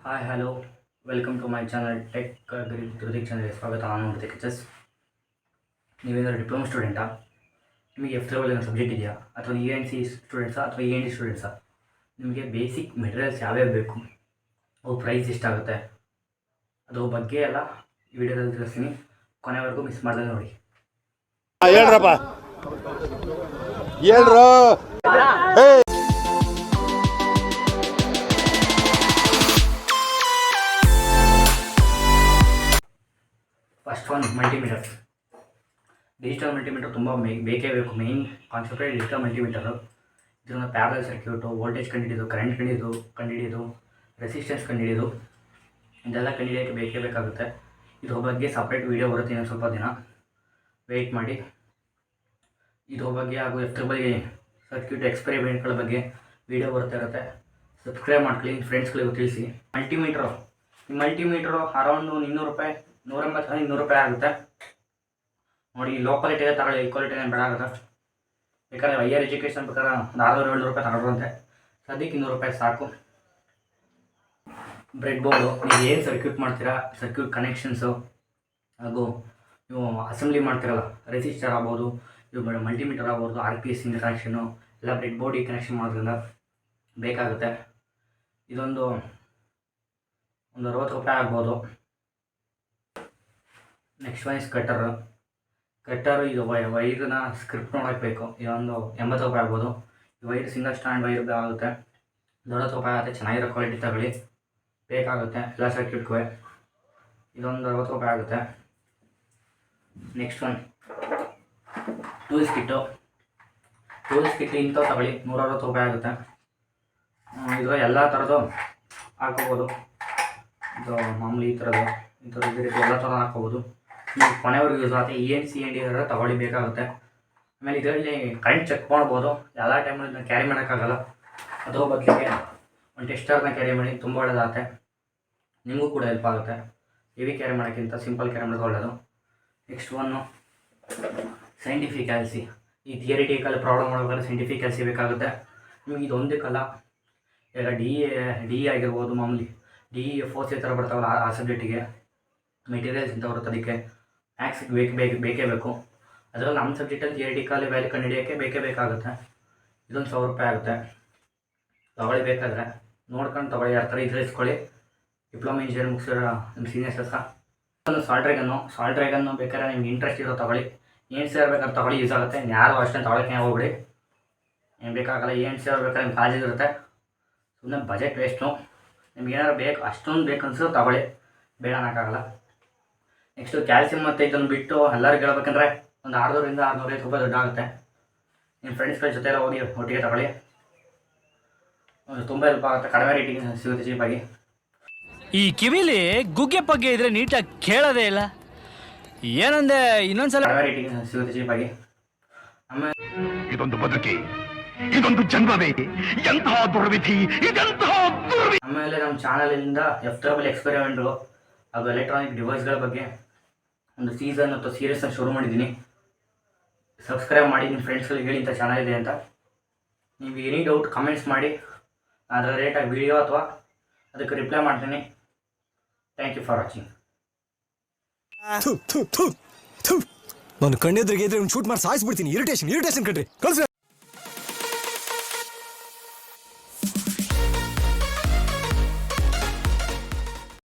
Hi hello welcome to my channel tech Dhruthik ಚಾನಲ್ಗೆ ಸ್ವಾಗತ. ನಾನು ನೋಡ್ತೀನಿ ಜಸ್ ನೀವೇನಾದ್ರು ಡಿಪ್ಲೊಮಾ ಸ್ಟೂಡೆಂಟಾ, ನಿಮಗೆ ಎಫ್ ಏನೋ ಸಬ್ಜೆಕ್ಟ್ ಇದೆಯಾ, ಅಥವಾ ಇ ಎನ್ ಸಿ ಸ್ಟೂಡೆಂಟ್ಸಾ ಅಥವಾ ಇ ಎನ್ ಡಿ ಸ್ಟೂಡೆಂಟ್ಸಾ, ನಿಮಗೆ ಬೇಸಿಕ್ ಮೆಟೀರಿಯಲ್ಸ್ ಯಾವ್ಯಾವ ಬೇಕು, ಅವು ಪ್ರೈಸ್ ಎಷ್ಟಾಗುತ್ತೆ, ಅದ್ರ ಬಗ್ಗೆ ಎಲ್ಲ ಈ ವಿಡಿಯೋದಲ್ಲಿ ತಿಳಿಸ್ತೀನಿ. ಕೊನೆವರೆಗೂ ಮಿಸ್ ಮಾಡಿದ್ರೆ ನೋಡಿ. ಹೇಳ್ರಪ್ಪ ಹೇಳ್ರ. First one multimeter. Digital multimeter ತುಂಬ ಬೇಕೇ ಬೇಕು. ಮೇಯ್ನ್ ಕಾನ್ಸೆಪ್ಟೇ ಡಿಜಿಟಲ್ ಮಲ್ಟಿಮೀಟರು. ಇದನ್ನು ಪ್ಯಾರಲಲ್ ಸರ್ಕ್ಯೂಟು, ವೋಲ್ಟೇಜ್ ಕಂಡುಹಿಡಿಯೋದು, ಕರೆಂಟ್ ಕಂಡುಹಿಡಿಯೋದು, ರೆಸಿಸ್ಟೆನ್ಸ್ ಕಂಡುಹಿಡಿಯೋದು, ಇದೆಲ್ಲ ಕಂಡುಹಿಡಿಯೋಕ್ಕೆ ಬೇಕೇ ಬೇಕಾಗುತ್ತೆ. ಇದ್ರ ಬಗ್ಗೆ ಸಪ್ರೇಟ್ ವೀಡಿಯೋ ಬರುತ್ತೆ ಇನ್ನೊಂದು ಸ್ವಲ್ಪ ದಿನ, ವೆಯ್ಟ್ ಮಾಡಿ. ಇದ್ರ ಬಗ್ಗೆ ಹಾಗೂ ಬಗ್ಗೆ ಸರ್ಕ್ಯೂಟ್ ಎಕ್ಸ್ಪೆರಿಮೆಂಟ್ಗಳ ಬಗ್ಗೆ ವೀಡಿಯೋ ಬರ್ತಾ ಇರುತ್ತೆ. ಸಬ್ಸ್ಕ್ರೈಬ್ ಮಾಡ್ಕೊಳ್ಳಿ, ಫ್ರೆಂಡ್ಸ್ಗಳಿಗೂ ತಿಳಿಸಿ. ಮಲ್ಟಿಮೀಟ್ರು ಅರೌಂಡು 200 ರೂಪಾಯಿ, 180-200 ರೂಪಾಯಿ ಆಗುತ್ತೆ ನೋಡಿ. ಲೋ ಕ್ವಾಲಿಟಿಗೆ ತಗೊಳ್ಳಿ, ಈ ಕ್ವಾಲಿಟಿನೇ ಬೇಡ ಆಗುತ್ತೆ. ಬೇಕಾದ್ರೆ ಹೈಯರ್ ಎಜುಕೇಷನ್ ಬೇಕಾದ್ರೆ ಒಂದು 600-700 ರೂಪಾಯಿ ತಗೊಳ್ರಂತೆ. ಸದ್ಯಕ್ಕೆ 200 ರೂಪಾಯಿ ಸಾಕು. ಬ್ರೆಡ್ ಬೋರ್ಡು, ನೀವು ಏನು ಸರ್ಕ್ಯೂಟ್ ಮಾಡ್ತೀರಾ, ಸರ್ಕ್ಯೂಟ್ ಕನೆಕ್ಷನ್ಸು ಹಾಗೂ ನೀವು ಅಸೆಂಬ್ಲಿ ಮಾಡ್ತೀರಲ್ಲ, ರೆಸಿಸ್ಟರ್ ಆಗ್ಬೋದು, ಇವು ಮಲ್ಟಿಮೀಟರ್ ಆಗ್ಬೋದು, RPS ಕನೆಕ್ಷನ್ನು ಎಲ್ಲ ಬ್ರೆಡ್ ಬೋರ್ಡಿಗೆ ಕನೆಕ್ಷನ್ ಮಾಡೋದ್ರಿಂದ ಬೇಕಾಗುತ್ತೆ. ಇದೊಂದು 60 ರೂಪಾಯಿ ಆಗ್ಬೋದು. Next one is cutter. ಇದು ವೈರ್ನ ಸ್ಕ್ರಿಪ್ಟ್ ನೋಡಬೇಕು, ಇದೊಂದು 80 ರೂಪಾಯಿ ಆಗ್ಬೋದು. ಈ ವೈರ್ ಸಿಂಗಲ್ ಸ್ಟ್ಯಾಂಡ್ ವೈರ್ ಆಗುತ್ತೆ, 90 ರೂಪಾಯಿ ಆಗುತ್ತೆ. ಚೆನ್ನಾಗಿರೋ ಕ್ವಾಲಿಟಿ ತಗೊಳ್ಳಿ, ಬೇಕಾಗುತ್ತೆ ಎಲ್ಲ ಸರ್ಕ್ಯೂಟ್ಗೂ. ಇದೊಂದು 60 ರೂಪಾಯಿ ಆಗುತ್ತೆ. ನೆಕ್ಸ್ಟ್ ಒನ್ ಟೂಲ್ಸ್ ಕಿಟ್ಟು ಇಂಥವು ತಗೊಳ್ಳಿ, 160 ರೂಪಾಯಿ ಆಗುತ್ತೆ. ಇದು ಎಲ್ಲ ಥರದ್ದು ಹಾಕೋಬೋದು. ಇದು ಮಾಮೂಲಿ ಈ ಥರದ್ದು ರೀತಿ ಎಲ್ಲ ಥರ ಹಾಕೋಬೋದು. ನೀವು ಕೊನೆವರೆಗೂ ಯೂಸ್ ಆಗುತ್ತೆ. ENC ತಗೊಳ್ಳಿ, ಬೇಕಾಗುತ್ತೆ. ಆಮೇಲೆ ಇದರಲ್ಲಿ ಕರೆಂಟ್ ಚೆಕ್ ಮಾಡ್ಬೋದು. ಎಲ್ಲ ಟೈಮಲ್ಲಿ ಇದನ್ನ ಕ್ಯಾರಿ ಮಾಡೋಕ್ಕಾಗಲ್ಲ. ಅದರ ಬದಲಿಗೆ ಒಂದು ಟೆಸ್ಟರ್ನ ಕ್ಯಾರಿ ಮಾಡಿ, ತುಂಬ ಒಳ್ಳೆಯದಾಗುತ್ತೆ. ನಿಮಗೂ ಕೂಡ ಹೆಲ್ಪ್ ಆಗುತ್ತೆ. ಹೆವಿ ಕ್ಯಾರಿ ಮಾಡೋಕ್ಕಿಂತ ಸಿಂಪಲ್ ಕ್ಯಾರಿ ಮಾಡೋದು ಒಳ್ಳೆಯದು. Next one scientific calci. ಈ ಥಿಯರಿಟಿಕಲ್ ಪ್ರಾಬ್ಲಮ್ ಮಾಡೋದ್ರೆ ಸೈಂಟಿಫಿಕ್ ಕ್ಯಾಲ್ಸಿ ಬೇಕಾಗುತ್ತೆ. ನಿಮಗೆ ಇದೊಂದಕ್ಕಲ್ಲ, ಈಗ ಡಿ ಆಗಿರ್ಬೋದು, ಮಾಮೂಲಿ DE FOC ಥರ ಬರ್ತಾವಲ್ಲ, ಆ ಸಬ್ಜೆಕ್ಟಿಗೆ ಮೆಟೀರಿಯಲ್ಸ್ ಅಂತ ಬರುತ್ತೆ. ಅದಕ್ಕೆ ಮ್ಯಾಕ್ಸಿಗೆ ಬೇಕೇ ಬೇಕು. ಅದರಲ್ಲಿ ನಮ್ಮ ಸಬ್ಜೆಕ್ಟಲ್ಲಿ ಥಿಯರಿಟಿಕಲ್ ವ್ಯಾಲ್ಯೂ ಕಂಡುಹಿಡಿಯೋಕ್ಕೆ ಬೇಕೇ ಬೇಕಾಗುತ್ತೆ. ಇದೊಂದು 100 ರೂಪಾಯಿ ಆಗುತ್ತೆ. ತಗೊಳ್ಳಿ, ಬೇಕಾದರೆ ನೋಡ್ಕೊಂಡು ತಗೊಳ್ಳಿ. ಯಾವ ಥರ ಇದ್ರೆ ಇಸ್ಕೊಳ್ಳಿ. ಡಿಪ್ಲೊಮಾ ಇಂಜಿನಿಯರ್ ಮುಗಿಸಿರೋ ನಿಮ್ಮ ಸೀನಿಯರ್ಸ್ ಒಂದು ಸಾಲ್ಟ್ ಡ್ರ್ಯಾಗನ್ನು ಬೇಕಾದ್ರೆ ನಿಮ್ಗೆ ಇಂಟ್ರೆಸ್ಟ್ ಇರೋ ತಗೊಳ್ಳಿ. ಏನು ಸೇರ್ಬೇಕಾದ್ರೆ ತಗೊಳ್ಳಿ, ಯೂಸ್ ಆಗುತ್ತೆ. ಯಾರು ಅಷ್ಟೊಂದು ತಗೊಳ್ಳೋಕ್ಕೆ ಹೋಗ್ಬಿಡಿ, ಏನು ಬೇಕಾಗಲ್ಲ. ಏನು ಸೇರ್ಬೇಕಾದ್ರೆ ನಿಮ್ಮ ಕಾಲೇಜ್ ಇರುತ್ತೆ, ಸುಮ್ಮನೆ ಬಜೆಟ್ ವೇಸ್ಟು. ನಿಮ್ಗೆ ಏನಾದ್ರು ಬೇಕು, ಅಷ್ಟೊಂದು ಬೇಕು ಅನ್ಸಿದ್ರು ತಗೊಳ್ಳಿ, ಬೇಡ ಅನ್ನೋಕ್ಕಾಗಲ್ಲ. ನೆಕ್ಸ್ಟು ಕ್ಯಾಲ್ಸಿಯಂ ಮತ್ತು ಇದನ್ನು ಬಿಟ್ಟು ಎಲ್ಲರಿಗೂ ಹೇಳ್ಬೇಕಂದ್ರೆ ಒಂದು 600-650 ರೂಪಾಯಿ ದುಡ್ಡು ಆಗುತ್ತೆ. ನಿಮ್ಮ ಫ್ರೆಂಡ್ಸ್ಗಳ ಜೊತೆ ಎಲ್ಲ ಹೋಗಿ ಒಟ್ಟಿಗೆ ತಗೊಳ್ಳಿ, ತುಂಬ ಹೆಲ್ಪ್ ಆಗುತ್ತೆ. ಕಡಿಮೆ ರೇಟಿಗೆ ಸಿಗುತ್ತೆ, ಚೀಪಾಗಿ. ಈ ಕಿವಿಲಿ ಗುಗ್ಗೆ ಪಗ್ಗೆ ಇದ್ರೆ ನೀಟಾಗಿ ಕೇಳೋದೇ ಇಲ್ಲ. ಏನಂದೆ ಇನ್ನೊಂದ್ಸಲ? ಕಡಿಮೆ ರೇಟಿಗೆ ಸಿಗುತ್ತೆ, ಚೀಪಾಗಿ. ಆಮೇಲೆ ಇದೊಂದು ಬದುಕಿ, ಇದೊಂದು ಜನ್ಮವೇ, ಎಂತಹ ದುರ್ವಿಧಿ, ಇದೆಂತಹ ದುರ್ವಿಧಿ. ಆಮೇಲೆ ನಮ್ಮ ಚಾನಲಿಂದ ಎಕ್ಸ್ಪೆರಿಮೆಂಟ್ಗಳು ಹಾಗೂ ಎಲೆಕ್ಟ್ರಾನಿಕ್ ಡಿವೈಸ್ಗಳ ಬಗ್ಗೆ ಒಂದು ಸೀಸನ್ ಅಥವಾ ಸೀರೀಸ್ನ ಶುರು ಮಾಡಿದ್ದೀನಿ. ಸಬ್ಸ್ಕ್ರೈಬ್ ಮಾಡಿ, ನಿಮ್ಮ ಫ್ರೆಂಡ್ಸ್ಗಳಿಗೆ ಹೇಳಿ ಇಂಥ ಚಾನಲ್ ಇದೆ ಅಂತ. ನೀವು ಎನಿ ಡೌಟ್ ಕಮೆಂಟ್ಸ್ ಮಾಡಿ, ಅದರ ರೇಟಾಗಿ ವಿಡಿಯೋ ಅಥವಾ ಅದಕ್ಕೆ ರಿಪ್ಲೈ ಮಾಡ್ತೀನಿ. Thank you for watching. ನಾನು ಕಣ್ಣೆದ್ರಿಗೆ ಇದ್ರೆ ಒಂದು ಶೂಟ್ ಮಾಡಿ ಸಾಯಿಸ್ಬಿಡ್ತೀನಿ. ಇರಿಟೇಷನ್ ಕಣ್ರಿ, ಕಳ್ಸಿ.